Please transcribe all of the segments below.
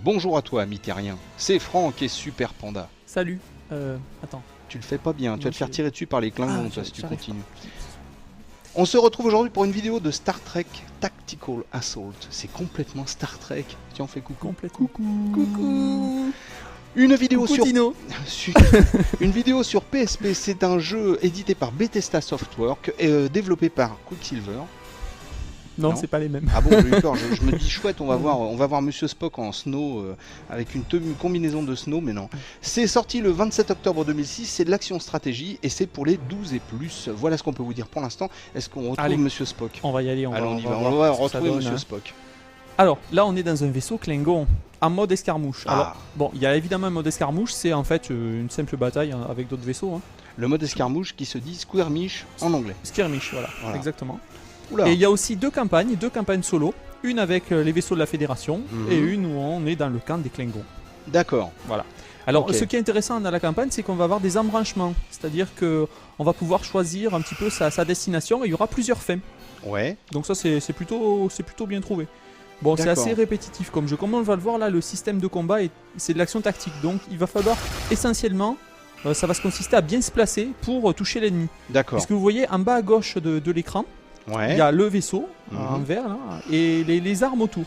Bonjour à toi, ami terrien. C'est Franck et Super Panda. Salut. Attends. Tu le fais pas bien, tu vas Non, te faire tirer dessus par les Klingons, toi, si tu j'arrive continues. On se retrouve aujourd'hui pour une vidéo de Star Trek Tactical Assault. C'est complètement Star Trek. Tiens, on fait coucou. Complètement. Coucou. Une vidéo Coucou sur... Tino. Une vidéo sur PSP, c'est un jeu édité par Bethesda Softworks et développé par Quicksilver. Non, Non. c'est pas les mêmes. Ah bon, j'ai eu peur, je me dis chouette, on va voir Monsieur Spock en snow avec une combinaison de snow, mais non. C'est sorti le 27 octobre 2006, c'est de l'action stratégie et c'est pour les 12 et plus. Voilà ce qu'on peut vous dire pour l'instant. Est-ce qu'on retrouve Monsieur Spock? On va y aller, on Allons, on y va, voir on va ce que ça retrouver donne, Monsieur hein. Spock. Alors, là, on est dans un vaisseau Klingon en mode escarmouche. Ah. Alors, bon, il y a évidemment un mode escarmouche, c'est en fait une simple bataille hein, avec d'autres vaisseaux. Hein. Le mode escarmouche qui se dit skirmish en anglais. Skirmish, voilà, exactement. Oula. Et il y a aussi deux campagnes solo. Une avec les vaisseaux de la Fédération et une où on est dans le camp des Klingons. D'accord. Voilà. Alors, Ok. ce qui est intéressant dans la campagne, c'est qu'on va avoir des embranchements. C'est-à-dire qu'on va pouvoir choisir un petit peu sa destination et il y aura plusieurs fins. Ouais. Donc ça, c'est plutôt bien trouvé. Bon, c'est D'accord. assez répétitif comme jeu. Comme on va le voir là, le système de combat, c'est de l'action tactique. Donc, il va falloir essentiellement, ça va se consister à bien se placer pour toucher l'ennemi. D'accord. Parce que vous voyez, en bas à gauche de l'écran, Ouais. il y a le vaisseau Mhm. en vert là, et les armes autour.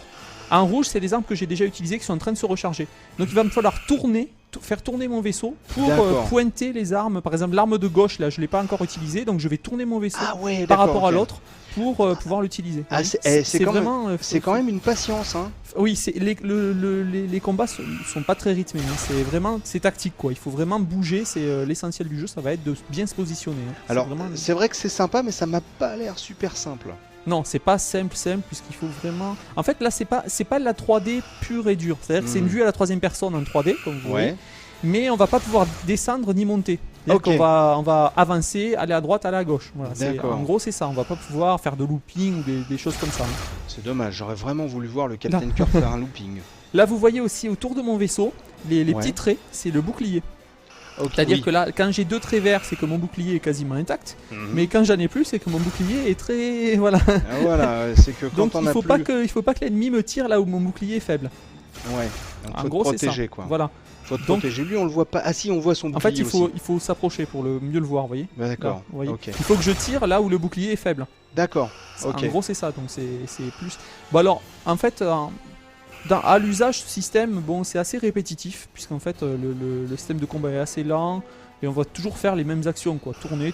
En rouge, c'est les armes que j'ai déjà utilisées qui sont en train de se recharger. Donc il va me falloir faire tourner mon vaisseau pour D'accord. pointer les armes. Par exemple, l'arme de gauche, là, je ne l'ai pas encore utilisée, donc je vais tourner mon vaisseau Ah ouais, par d'accord, rapport à ok. l'autre pour pouvoir l'utiliser. Ah, Oui, c'est quand même- vraiment. C'est quand même une patience, hein. Oui, les combats sont pas très rythmés. Hein. C'est tactique quoi. Il faut vraiment bouger. C'est l'essentiel du jeu. Ça va être de bien se positionner. Hein. Alors, vraiment... c'est vrai que c'est sympa, mais ça m'a pas l'air super simple. Non, c'est pas simple, puisqu'il faut vraiment. En fait, là, c'est pas de la 3D pure et dure. C'est-à-dire que c'est une vue à la troisième personne en 3D, comme vous voyez. Mais on va pas pouvoir descendre ni monter. C'est-à-dire Ok. qu'on va avancer, aller à droite, aller à gauche. Voilà, D'accord. en gros, c'est ça. On va pas pouvoir faire de looping ou des choses comme ça. Hein. C'est dommage, j'aurais vraiment voulu voir le Captain Kirk faire un looping. Là, vous voyez aussi autour de mon vaisseau, les Ouais. petits traits, c'est le bouclier. Ok, C'est-à dire oui. que là, quand j'ai deux traits verts, c'est que mon bouclier est quasiment intact. Mhm. Mais quand j'en ai plus, c'est que mon bouclier est très. Voilà. Ah, voilà, c'est que quand Donc on il a faut plus... pas que l'ennemi me tire là où mon bouclier est faible. Ouais, donc En faut gros, te c'est ça. protéger, quoi. Voilà. Faut te Donc- protéger. Lui, on le voit pas. Ah si, on voit son En fait, bouclier il faut s'approcher pour mieux le voir, vous voyez. Bah, d'accord, Là, vous voyez. ok. Il faut que je tire là où le bouclier est faible. D'accord, ok. En gros, c'est ça. Donc c'est plus. Bon alors, en fait, à l'usage, ce système, bon, c'est assez répétitif puisqu'en fait, le système de combat est assez lent et on va toujours faire les mêmes actions, quoi. Tourner.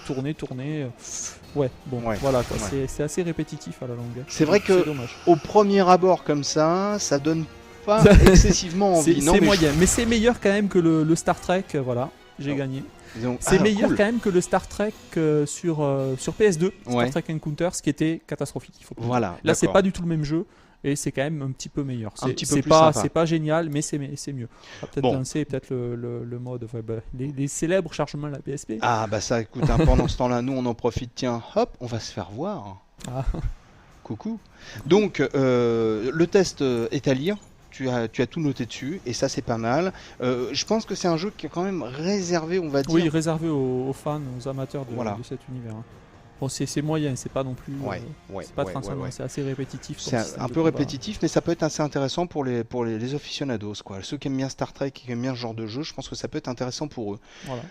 Ouais, bon, Ouais, voilà, quoi. ouais. C'est assez répétitif à la longue. C'est vrai que- C'est dommage. Au premier abord, comme ça donne pas excessivement envie. C'est Non, mais moyen, mais c'est meilleur quand même que le Star Trek, voilà. J'ai Non. gagné. Donc, C'est ah, meilleur cool. quand même que le Star Trek sur PS2, Ouais. Star Trek Encounters, ce qui était catastrophique. Il faut pas le dire. Voilà. Là, c'est d'accord. pas du tout le même jeu et c'est quand même un petit peu meilleur. Un petit peu C'est plus pas, sympa. c'est pas génial, mais c'est mieux. On va peut-être Bon. lancer peut-être le mode, ouais, bah, les célèbres chargements de la PSP. Ah bah ça, écoute, hein, pendant ce temps-là, nous on en profite. Tiens, hop, on va se faire voir. Ah. Coucou. Donc, le test est à lire. Tu as tout noté dessus et ça c'est pas mal. Je pense que c'est un jeu qui est quand même réservé, on va dire. Oui, réservé aux fans, aux amateurs Voilà. de cet univers. Hein. Bon, c'est moyen, c'est pas non plus. Ouais, ouais, c'est pas ouais, transcendant, ouais. c'est assez répétitif. C'est comme un système de peu combat. répétitif, mais ça peut être assez intéressant pour les aficionados, quoi. Ceux qui aiment bien Star Trek, qui aiment bien ce genre de jeu, je pense que ça peut être intéressant pour eux. Voilà.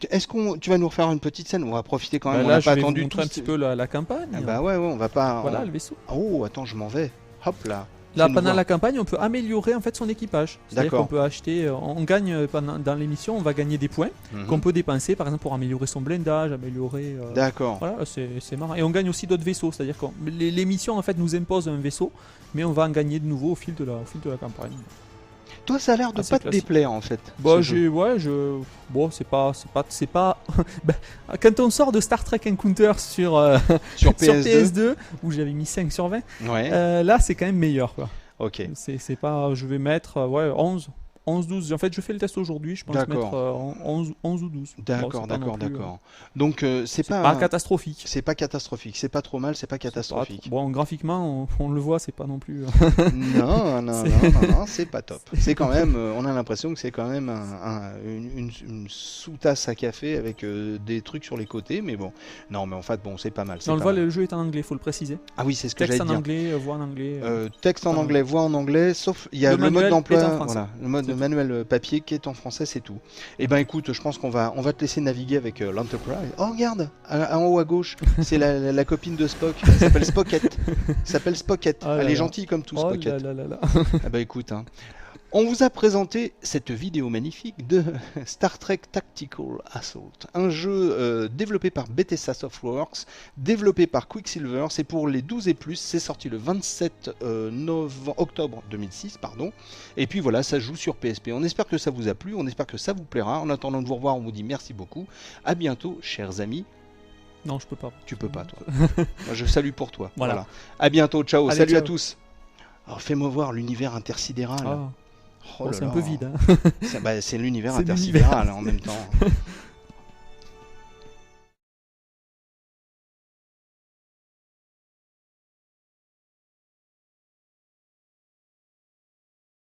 Est-ce tu vas nous refaire une petite scène? On va profiter quand même. Bah On là, n'a je pas vais vous attendu montrer un tout. petit peu la campagne. Ah bah ouais, on va pas. Voilà le vaisseau. Oh, attends, je m'en vais. Hop là. Là, Fais-nous pendant voir. la campagne, on peut améliorer en fait son équipage. C'est-à-dire D'accord. qu'on peut acheter, on gagne dans l'émission, on va gagner des points Mhm. qu'on peut dépenser, par exemple pour améliorer son blindage, améliorer. D'accord. Voilà, c'est marrant. Et on gagne aussi d'autres vaisseaux, c'est-à-dire que les missions en fait nous imposent un vaisseau, mais on va en gagner de nouveau au fil de la campagne. Toi, ça a l'air de Assez pas te classique. déplaire en fait. Bon, ce jeu. bon, c'est pas. Ben, quand on sort de Star Trek Encounters sur Sur sur PS2. PS2 où j'avais mis 5 sur 20, Ouais. là c'est quand même meilleur quoi. Ok. C'est pas, je vais mettre 11 11-12. En fait, je fais le test aujourd'hui. Je pense D'accord. mettre en 11 ou 12. D'accord, Bon, c'est pas non d'accord, plus, d'accord. Donc c'est pas pas catastrophique. c'est pas catastrophique, c'est pas trop mal, c'est pas catastrophique. Bon, graphiquement, on le voit, c'est pas non plus. Non, non, C'est- non, non, non, c'est pas top. C'est quand même, on a l'impression que c'est quand même une sous-tasse à café avec des trucs sur les côtés, mais bon. Non, mais en fait, bon, c'est pas mal. c'est On le pas voit, mal. le jeu est en anglais, faut le préciser. Ah oui, c'est ce que Texte j'allais en dire. anglais, voix en anglais. Texte en Enfin, anglais, voix en anglais, sauf il y a le le mode manuel d'emploi, est en français. voilà, le mode C'est tout. manuel papier qui est en français, c'est tout. Et ben écoute, je pense on va te laisser naviguer avec l'Enterprise. Oh regarde, en haut à gauche, c'est la copine de Spock, elle s'appelle Spockette. Elle s'appelle Spockette. Ah là Elle est là. gentille comme tout, Oh Spockette. là là là là. Ah bah écoute, hein. On vous a présenté cette vidéo magnifique de Star Trek Tactical Assault, un jeu développé par Bethesda Softworks, développé par Quicksilver. C'est pour les 12 et plus, c'est sorti le 27 octobre 2006, pardon. Et puis voilà, ça joue sur PSP. On espère que ça vous a plu, on espère que ça vous plaira. En attendant de vous revoir, on vous dit merci beaucoup. À bientôt, chers amis. Non, je peux pas. Tu peux pas, toi. Moi, je salue pour toi. Voilà. Voilà. À bientôt, ciao. Allez, Salut ciao. à tous. Alors, fais-moi voir l'univers intersidéral. Ah, Oh bon, là c'est un là. peu vide. Hein. C'est l'univers C'est intersidéral en même temps.